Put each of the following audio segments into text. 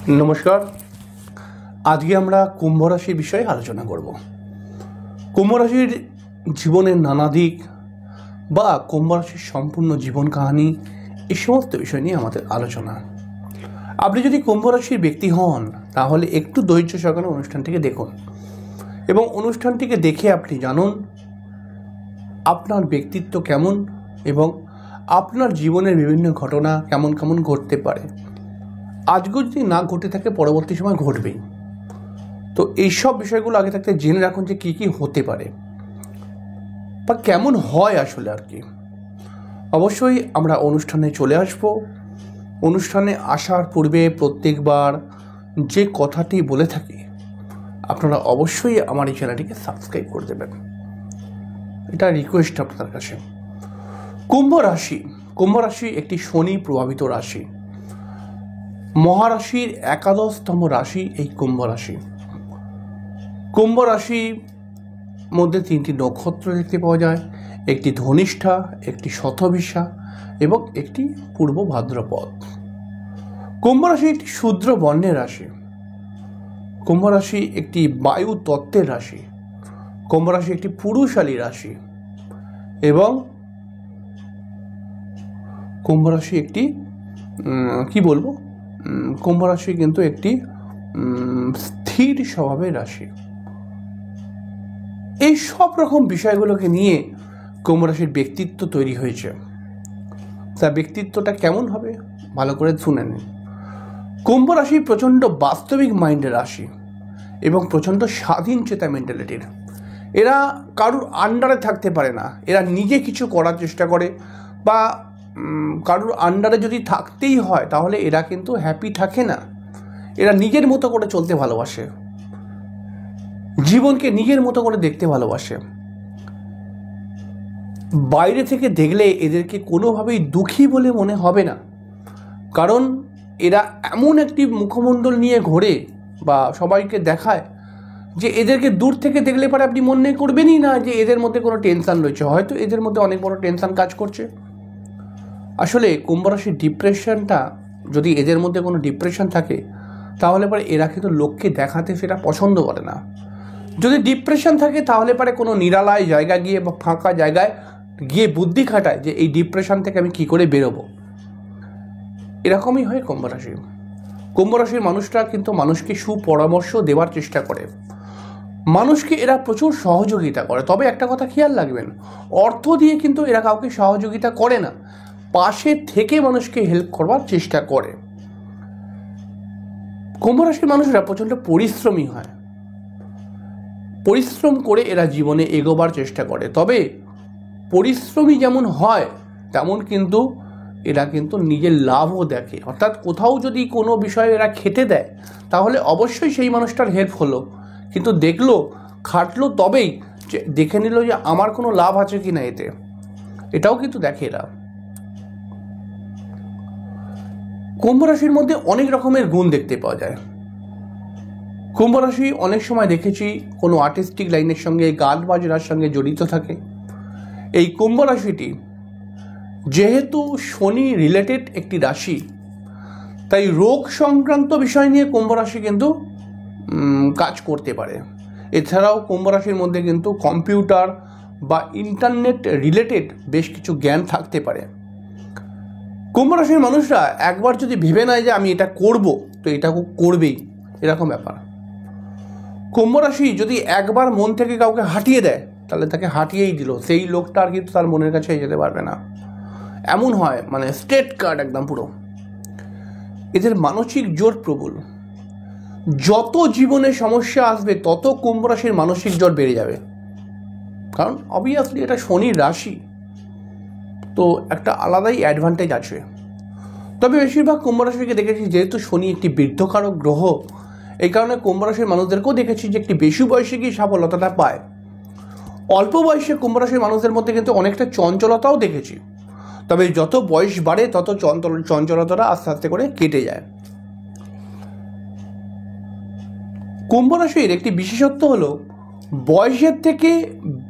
নমস্কার। আজকে আমরা কুম্ভ রাশির বিষয়ে আলোচনা করব। কুম্ভ রাশির জীবনের নানা দিক বা কুম্ভ রাশির সম্পূর্ণ জীবন কাহিনী, এই সমস্ত বিষয় নিয়ে আমাদের আলোচনা। আপনি যদি কুম্ভ রাশির ব্যক্তি হন তাহলে একটু ধৈর্য সহকারে অনুষ্ঠানটিকে দেখুন এবং অনুষ্ঠানটিকে দেখে আপনি জানুন আপনার ব্যক্তিত্ব কেমন এবং আপনার জীবনের বিভিন্ন ঘটনা কেমন কেমন ঘটতে পারে। আজকেও যদি না ঘটে থাকে পরবর্তী সময় ঘটবেই। তো এইসব বিষয়গুলো আগে থাকতে জেনে রাখুন যে কী কী হতে পারে বা কেমন হয় আসলে আর কি। অবশ্যই আমরা অনুষ্ঠানে চলে আসব। অনুষ্ঠানে আসার পূর্বে প্রত্যেকবার যে কথাটি বলে থাকি আপনারা অবশ্যই আমার এই চ্যানেলটিকে সাবস্ক্রাইব করে দেবেন, এটা রিকোয়েস্ট আপনার কাছে। কুম্ভ রাশি একটি শনি প্রভাবিত রাশি। মহারাশির 11তম রাশি এই কুম্ভ রাশি। কুম্ভ রাশির মধ্যে 3টি নক্ষত্র দেখতে পাওয়া যায়, একটি ধনিষ্ঠা, একটি শতভিষা এবং একটি পূর্ব ভাদ্রপদ। কুম্ভ রাশি একটি শূদ্র বর্ণের রাশি। কুম্ভ রাশি একটি বায়ু তত্ত্বের রাশি। কুম্ভ রাশি একটি পুরুষালী রাশি এবং কুম্ভ রাশি একটি কুম্ভ রাশি কিন্তু একটি স্থির স্বভাবের রাশি। এই সব রকম বিষয়গুলোকে নিয়ে কুম্ভ রাশির ব্যক্তিত্ব তৈরি হয়েছে। তার ব্যক্তিত্বটা কেমন হবে ভালো করে শুনে নিন। কুম্ভ রাশি প্রচণ্ড বাস্তবিক মাইন্ডের রাশি এবং প্রচণ্ড স্বাধীন চেতা মেন্টালিটির। এরা কারুর আন্ডারে থাকতে পারে না, এরা নিজে কিছু করার চেষ্টা করে বা কারুর আন্ডারে যদি থাকতেই হয় তাহলে এরা কিন্তু হ্যাপি থাকে না। এরা নিজের মতো করে চলতে ভালোবাসে, জীবনকে নিজের মতো করে দেখতে ভালোবাসে। বাইরে থেকে দেখলে এদেরকে কোনোভাবেই দুঃখী বলে মনে হবে না, কারণ এরা এমন একটি মুখমণ্ডল নিয়ে ঘোরে বা সবাইকে দেখায় যে এদেরকে দূর থেকে দেখলে পরে আপনি মনে করবেনই না যে এদের মধ্যে কোনো টেনশন রয়েছে। হয়তো এদের মধ্যে অনেক বড় টেনশন কাজ করছে। আসলে কুম্ভ রাশির ডিপ্রেশনটা, যদি এদের মধ্যে কোনো ডিপ্রেশন থাকে তাহলে পরে এরা কিন্তু লোককে দেখাতে সেটা পছন্দ করে না। যদি ডিপ্রেশন থাকে তাহলে পরে কোনো নিরালায় জায়গা গিয়ে বা ফাঁকা জায়গায় গিয়ে বুদ্ধি খাটায় যে এই ডিপ্রেশন থেকে আমি কী করে বেরোবো। এরকমই হয় কুম্ভ রাশি। কুম্ভ রাশির মানুষরা কিন্তু মানুষকে সুপরামর্শ দেওয়ার চেষ্টা করে, মানুষকে এরা প্রচুর সহযোগিতা করে। তবে একটা কথা খেয়াল রাখবেন, অর্থ দিয়ে কিন্তু এরা কাউকে সহযোগিতা করে না, পাশে থেকে মানুষকে হেল্প করবার চেষ্টা করে। কুম্ভ রাশির মানুষরা প্রচণ্ড পরিশ্রমী হয়, পরিশ্রম করে এরা জীবনে এগোবার চেষ্টা করে। তবে পরিশ্রমী যেমন হয় তেমন কিন্তু এরা কিন্তু নিজের লাভও দেখে। অর্থাৎ কোথাও যদি কোনো বিষয়ে এরা খেটে দেয় তাহলে অবশ্যই সেই মানুষটার হেল্প হলো, কিন্তু দেখলো খাটলো তবেই যে দেখে নিল যে আমার কোনো লাভ আছে কি না এতে, এটাও কিন্তু দেখে এরা। কুম্ভ রাশির মধ্যে অনেক রকমের গুণ দেখতে পাওয়া যায়। কুম্ভ রাশি অনেক সময় দেখেছি কোনো আর্টিস্টিক লাইনের সঙ্গে, গান বাজনার সঙ্গে জড়িত থাকে। এই কুম্ভ রাশিটি যেহেতু শনি রিলেটেড একটি রাশি, তাই রোগ সংক্রান্ত বিষয় নিয়ে কুম্ভ রাশি কিন্তু কাজ করতে পারে। এছাড়াও কুম্ভ রাশির মধ্যে কিন্তু কম্পিউটার বা ইন্টারনেট রিলেটেড বেশ কিছু জ্ঞান থাকতে পারে। কুম্ভ রাশির মানুষরা একবার যদি ভেবে নেয় যে আমি এটা করব তো এটা করবেই, এরকম ব্যাপার। কুম্ভ রাশি যদি একবার মন থেকে কাউকে হাঁটিয়ে দেয় তাহলে তাকে হাঁটিয়েই দিল, সেই লোকটা আর কিন্তু তার মনের কাছে যেতে পারবে না, এমন হয়। মানে স্ট্রেট কাট একদম পুরো। এদের মানসিক জোর প্রবল। যত জীবনে সমস্যা আসবে তত কুম্ভ রাশির মানসিক জোর বেড়ে যাবে, কারণ অবভিয়াসলি এটা শনির রাশি, তো একটা আলাদাই অ্যাডভান্টেজ আছে। তবে বেশিরভাগ কুম্ভ রাশিকে দেখেছি যেহেতু শনি একটি বৃদ্ধকারক গ্রহ, এই কারণে কুম্ভ রাশির মানুষদেরকেও দেখেছি যে একটি বেশি বয়সে গিয়ে সফলতাটা পায়। অল্প বয়সে কুম্ভ রাশির মানুষদের মধ্যে কিন্তু অনেকটা চঞ্চলতাও দেখেছি, তবে যত বয়স বাড়ে তত চঞ্চলতাটা আস্তে আস্তে করে কেটে যায়। কুম্ভ রাশির একটি বিশেষত্ব হলো বয়সের থেকে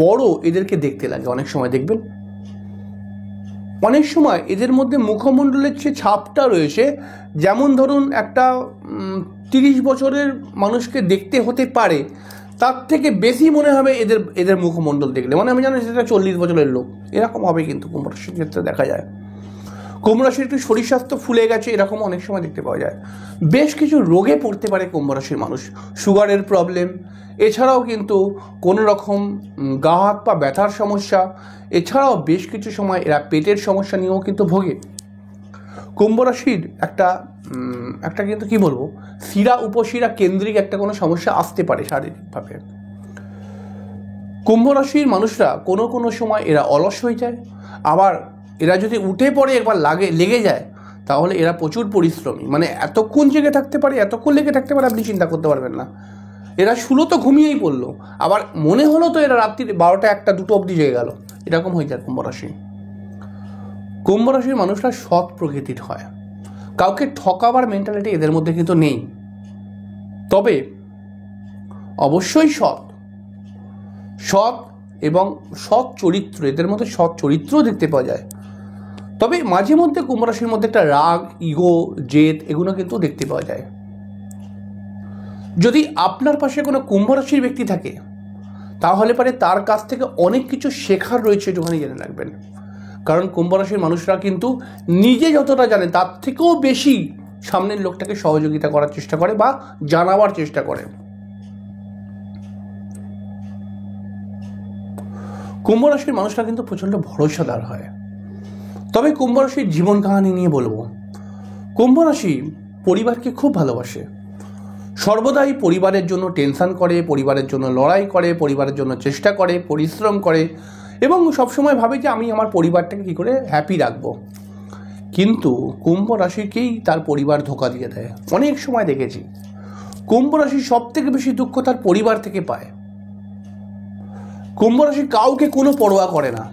বড় এদেরকে দেখতে লাগে। অনেক সময় দেখবেন অনেক সময় এদের মধ্যে মুখমণ্ডলের যে ছাপটা রয়েছে, যেমন ধরুন একটা 30 বছরের মানুষকে দেখতে হতে পারে, তার থেকে বেশি মনে হবে এদের মুখমণ্ডল দেখলে, মানে আমি জানি সেটা 40 বছরের লোক, এরকম হবে কিন্তু কুম্ভ রাশির ক্ষেত্রে দেখা যায়। কুম্ভ রাশির একটু শরীর স্বাস্থ্য ফুলে গেছে, এরকম অনেক সময় দেখতে পাওয়া যায়। বেশ কিছু রোগে পড়তে পারে কুম্ভ রাশির মানুষ, সুগারের প্রবলেম, এছাড়াও কিন্তু কোনো রকম গা হাত পা ব্যথার সমস্যা, এছাড়াও বেশ কিছু সময় এরা পেটের সমস্যা নিয়েও কিন্তু ভোগে। কুম্ভ রাশির একটা কিন্তু কি বলবো, শিরা উপশিরা কেন্দ্রিক একটা কোনো সমস্যা আসতে পারে শারীরিকভাবে। কুম্ভ রাশির মানুষরা কোনো সময় এরা অলস হয়ে যায়, আবার এরা যদি উঠে পড়ে একবার লেগে যায় তাহলে এরা প্রচুর পরিশ্রমী, মানে এতক্ষণ লেগে থাকতে পারে আপনি চিন্তা করতে পারবেন না। এরা শুলো তো ঘুমিয়েই পড়লো, আবার মনে হলো তো এরা রাত্রি 12টা 1টা 2টো অবধি জেগে গেল, এরকম হয়ে যায় কুম্ভ রাশি। কুম্ভ রাশির মানুষরা সৎ প্রকৃতির হয়, কাউকে ঠকাবার মেন্টালিটি এদের মধ্যে কিন্তু নেই, তবে অবশ্যই সৎ এবং সৎ চরিত্র, এদের মধ্যে সৎ চরিত্রও দেখতে পাওয়া যায়। তবে মাঝে মধ্যে কুম্ভ রাশির মধ্যে একটা রাগ, ইগো, জেদ এগুলো কিন্তু দেখতে পাওয়া যায়। যদি আপনার পাশে কোনো কুম্ভ রাশির ব্যক্তি থাকে তাহলে পারে তার কাছ থেকে অনেক কিছু শেখার রয়েছে, একটুখানি জেনে রাখবেন। কারণ কুম্ভ রাশির মানুষরা কিন্তু নিজে যতটা জানে তার থেকেও বেশি সামনের লোকটাকে সহযোগিতা করার চেষ্টা করে বা জানাবার চেষ্টা করে। কুম্ভ রাশির মানুষরা কিন্তু প্রচণ্ড ভরসাদার হয়। তবে কুম্ভ রাশির জীবন কাহিনী নিয়ে বলবো, কুম্ভ রাশি পরিবারকে খুব ভালোবাসে, সর্বদাই পরিবারের জন্য টেনশন করে, পরিবারের জন্য লড়াই করে, পরিবারের জন্য চেষ্টা করে, পরিশ্রম করে এবং সবসময় ভাবে যে আমি আমার পরিবারটাকে কী করে হ্যাপি রাখবো। কিন্তু কুম্ভ রাশিকেই তার পরিবার ধোঁকা দিয়ে দেয়। অনেক সময় দেখেছি কুম্ভ রাশি সব থেকে বেশি দুঃখ তার পরিবার থেকে পায়। কুম্ভ রাশি কাউকে কোনো পরোয়া করে না,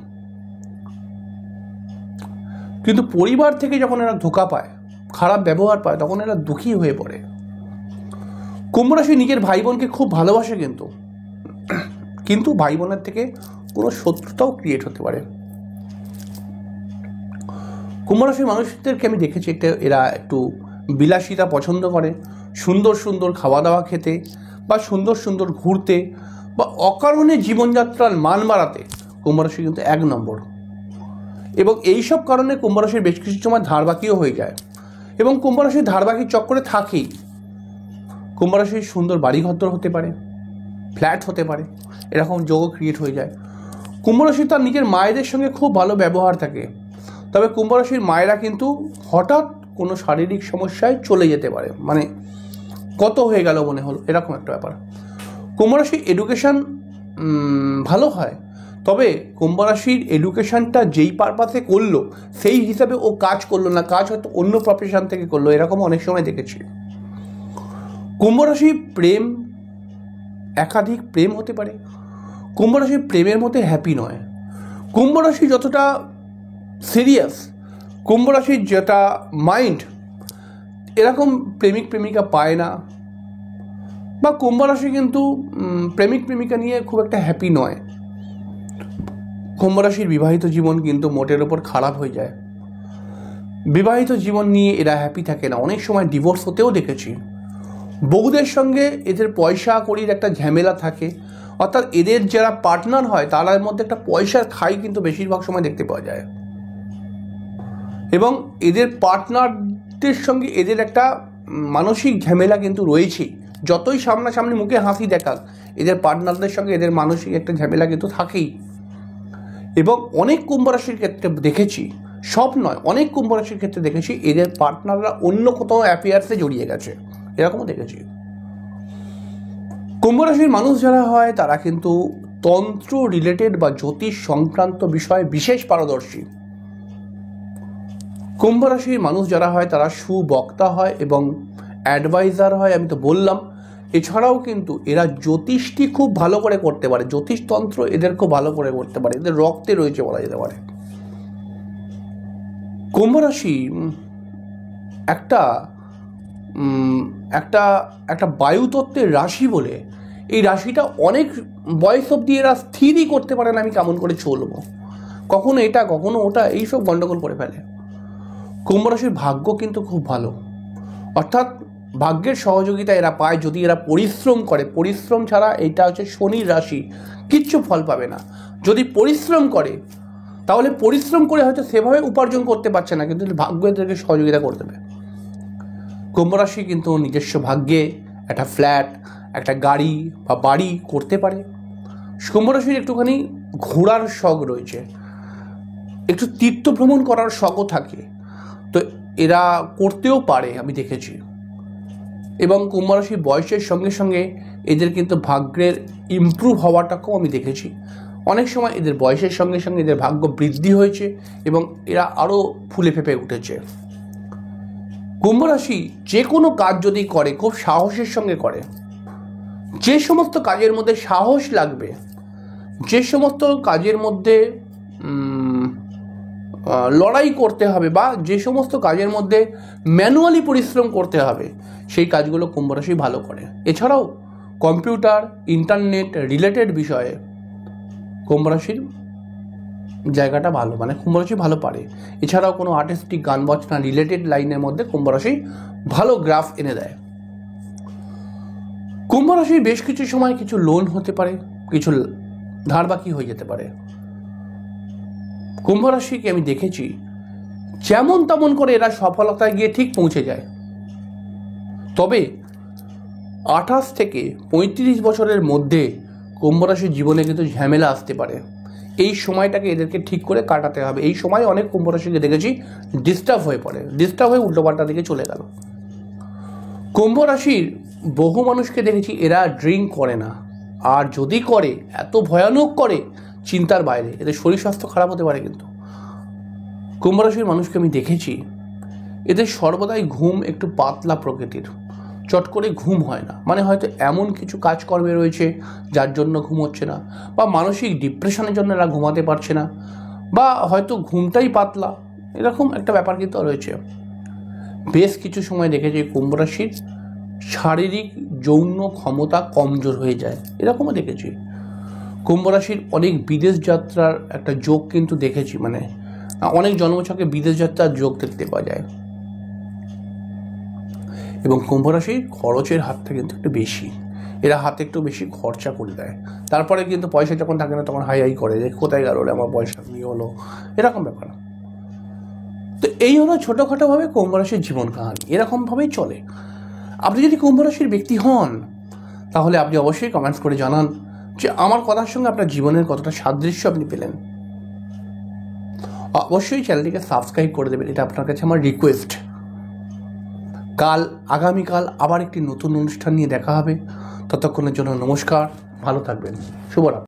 কিন্তু পরিবার থেকে যখন এরা ধোঁকা পায়, খারাপ ব্যবহার পায়, তখন এরা দুঃখী হয়ে পড়ে। কুম্ভ রাশি নিজের ভাই বোনকে খুব ভালোবাসে, কিন্তু ভাই বোনের থেকে কোনো শত্রুতাও ক্রিয়েট হতে পারে। কুম্ভ রাশির মানুষদেরকে আমি দেখেছি এরা একটু বিলাসিতা পছন্দ করে, সুন্দর সুন্দর খাওয়া দাওয়া খেতে বা সুন্দর সুন্দর ঘুরতে বা অকারণে জীবনযাত্রার মান বাড়াতে কুম্ভ রাশি কিন্তু 1 নম্বর। এবং এইসব কারণে কুম্ভ রাশির বেশ কিছু সময় ধারবাকিও হয়ে যায় এবং কুম্ভ রাশির ধারবাকির চক্করে থাকেই। কুম্ভ রাশির সুন্দর বাড়িঘর হতে পারে, ফ্ল্যাট হতে পারে, এরকম যোগও ক্রিয়েট হয়ে যায়। কুম্ভ রাশি তার নিজের মায়েদের সঙ্গে খুব ভালো ব্যবহার থাকে, তবে কুম্ভ রাশির মায়েরা কিন্তু হঠাৎ কোনো শারীরিক সমস্যায় চলে যেতে পারে, মানে কত হয়ে গেল মনে হলো, এরকম একটা ব্যাপার। কুম্ভ রাশির এডুকেশান ভালো হয়, তবে কুম্ভ রাশির এডুকেশানটা যেই পারপাসে করলো সেই হিসাবে ও কাজ করলো না, কাজ হয়তো অন্য প্রফেশন থেকে করলো, এরকম অনেক সময় দেখেছি। কুম্ভ রাশি একাধিক প্রেম হতে পারে, কুম্ভ রাশি প্রেমের মধ্যে হ্যাপি নয়। কুম্ভ রাশি যতটা সিরিয়াস, কুম্ভ রাশির যেটা মাইন্ড, এরকম প্রেমিক প্রেমিকা পায় না, বা কুম্ভ রাশি কিন্তু প্রেমিক প্রেমিকা নিয়ে খুব একটা হ্যাপি নয়। কুম্ভ রাশির বিবাহিত জীবন কিন্তু মোটের ওপর খারাপ হয়ে যায়, বিবাহিত জীবন নিয়ে এরা হ্যাপি থাকে না, অনেক সময় ডিভোর্স হতেও দেখেছি। বউদের সঙ্গে এদের পয়সা কড়ির একটা ঝামেলা থাকে, অর্থাৎ এদের যারা পার্টনার হয় তার মধ্যে একটা পয়সার খাই কিন্তু বেশিরভাগ সময় দেখতে পাওয়া যায়। এবং এদের পার্টনারদের সঙ্গে এদের একটা মানসিক ঝামেলা কিন্তু রয়েছেই, যতই সামনাসামনি মুখে হাসি দেখাক, এদের পার্টনারদের সঙ্গে এদের মানসিক একটা ঝামেলা কিন্তু থাকেই। এবং অনেক কুম্ভ রাশির ক্ষেত্রে দেখেছি, সব নয়, অনেক কুম্ভ রাশির ক্ষেত্রে দেখেছি এদের পার্টনাররা অন্য কোথাও অ্যাফেয়ার্সে জড়িয়ে গেছে, এরকমও দেখেছি। কুম্ভ রাশির মানুষ যারা হয় তারা কিন্তু তন্ত্র রিলেটেড বা জ্যোতিষ সংক্রান্ত বিষয়ে বিশেষ পারদর্শী। কুম্ভ রাশির মানুষ যারা হয় তারা সুবক্তা হয় এবং অ্যাডভাইজার হয়, আমি তো বললাম। এছাড়াও কিন্তু এরা জ্যোতিষটি খুব ভালো করে করতে পারে, জ্যোতিষতন্ত্র এদের খুব ভালো করে করতে পারে, এদের রক্তে রয়েছে বলা যেতে পারে। কুম্ভ রাশি একটা একটা একটা বায়ুতত্ত্বের রাশি বলে এই রাশিটা অনেক বয়স অবধি এরা স্থিরই করতে পারে না আমি কেমন করে চলবো। কখনো এটা কখনো ওটা, এইসব গণ্ডগোল করে ফেলে। কুম্ভ রাশির ভাগ্য কিন্তু খুব ভালো, অর্থাৎ ভাগ্যের সহযোগিতা এরা পায় যদি এরা পরিশ্রম করে। পরিশ্রম ছাড়া এটা হচ্ছে শনির রাশি, কিচ্ছু ফল পাবে না। যদি পরিশ্রম করে তাহলে পরিশ্রম করে হয়তো সেভাবে উপার্জন করতে পারছে না, কিন্তু ভাগ্য এদেরকে সহযোগিতা করে দেবে। কুম্ভ রাশি কিন্তু নিজস্ব ভাগ্যে একটা ফ্ল্যাট, একটা গাড়ি বা বাড়ি করতে পারে। কুম্ভ রাশির একটুখানি ঘোরার শখ রয়েছে, একটু তীর্থ ভ্রমণ করার শখও থাকে, তো এরা করতেও পারে আমি দেখেছি। এবং কুম্ভ রাশি বয়সের সঙ্গে সঙ্গে এদের কিন্তু ভাগ্যের ইমপ্রুভ হওয়াটাকেও আমি দেখেছি। অনেক সময় এদের বয়সের সঙ্গে সঙ্গে এদের ভাগ্য বৃদ্ধি হয়েছে এবং এরা আরও ফুলে ফেঁপে উঠেছে। কুম্ভ রাশি যে কোনো কাজ যদি করে খুব সাহসের সঙ্গে করে। যে সমস্ত কাজের মধ্যে সাহস লাগবে, যে সমস্ত কাজের মধ্যে লড়াই করতে হবে বা যে সমস্ত কাজের মধ্যে ম্যানুয়ালি পরিশ্রম করতে হবে, সেই কাজগুলো কুম্ভ রাশি ভালো করে। এছাড়াও কম্পিউটার, ইন্টারনেট রিলেটেড বিষয়ে কুম্ভ রাশির জায়গাটা ভালো, মানে কুম্ভ রাশি ভালো পারে। এছাড়াও কোনো আর্টিস্টিক, গান বাজনা রিলেটেড লাইনের মধ্যে কুম্ভ রাশি ভালো গ্রাফ এনে দেয়। কুম্ভ রাশি বেশ কিছু সময় কিছু লোন হতে পারে, কিছু ধার বাকি হয়ে যেতে পারে। কুম্ভ রাশিকে আমি দেখেছি যেমন তেমন করে এরা সফলতায় গিয়ে ঠিক পৌঁছে যায়। তবে 28 থেকে 35 বছরের মধ্যে কুম্ভ রাশির জীবনে কিন্তু ঝামেলা আসতে পারে। এই সময়টাকে এদেরকে ঠিক করে কাটাতে হবে। এই সময় অনেক কুম্ভ রাশিকে দেখেছি ডিস্টার্ব হয়ে পড়ে, ডিস্টার্ব হয়ে উল্টোপাল্টা দিকে চলে গেল। কুম্ভ রাশির বহু মানুষকে দেখেছি এরা ড্রিঙ্ক করে না, আর যদি করে এত ভয়ানক করে চিন্তার বাইরে, এদের শরীর স্বাস্থ্য খারাপ হতে পারে। কিন্তু কুম্ভ রাশির মানুষকে আমি দেখেছি এদের সর্বদাই ঘুম একটু পাতলা প্রকৃতির, চট করে ঘুম হয় না, মানে হয়তো এমন কিছু কাজকর্মে রয়েছে যার জন্য ঘুম হচ্ছে না, বা মানসিক ডিপ্রেশনের জন্য এরা ঘুমাতে পারছে না, বা হয়তো ঘুমটাই পাতলা, এরকম একটা ব্যাপার কিন্তু রয়েছে। বেশ কিছু সময় দেখেছি কুম্ভ রাশির শারীরিক যৌন ক্ষমতা কমজোর হয়ে যায়, এরকমও দেখেছি। কুম্ভ রাশির অনেক বিদেশ যাত্রার একটা যোগ কিন্তু দেখেছি, মানে অনেক জন্মছকে বিদেশ যাত্রার যোগ দেখতে পাওয়া যায়। এবং কুম্ভ রাশির খরচের হাতটা কিন্তু একটু বেশি, এরা হাতে একটু বেশি খরচা করে দেয়। তারপরে কিন্তু পয়সা যখন থাকে না তখন হাই হাই করে যে কোথায় গেল আমার পয়সা, নিয়ে হলো, এরকম ব্যাপার। তো এই হলো ছোটোখাটোভাবে কুম্ভ রাশির জীবন কাহিনী, এরকমভাবেই চলে। আপনি যদি কুম্ভ রাশির ব্যক্তি হন তাহলে আপনি অবশ্যই কমেন্টস করে জানান যে আমার কথার সঙ্গে আপনার জীবনের কতটা সাদৃশ্য আপনি পেলেন। অবশ্যই চ্যানেলটিকে সাবস্ক্রাইব করে দেবেন, এটা আপনার কাছে আমার রিকোয়েস্ট। আগামীকাল আবার একটি নতুন অনুষ্ঠান নিয়ে দেখা হবে। ততক্ষণের জন্য নমস্কার, ভালো থাকবেন, শুভরাত্রি।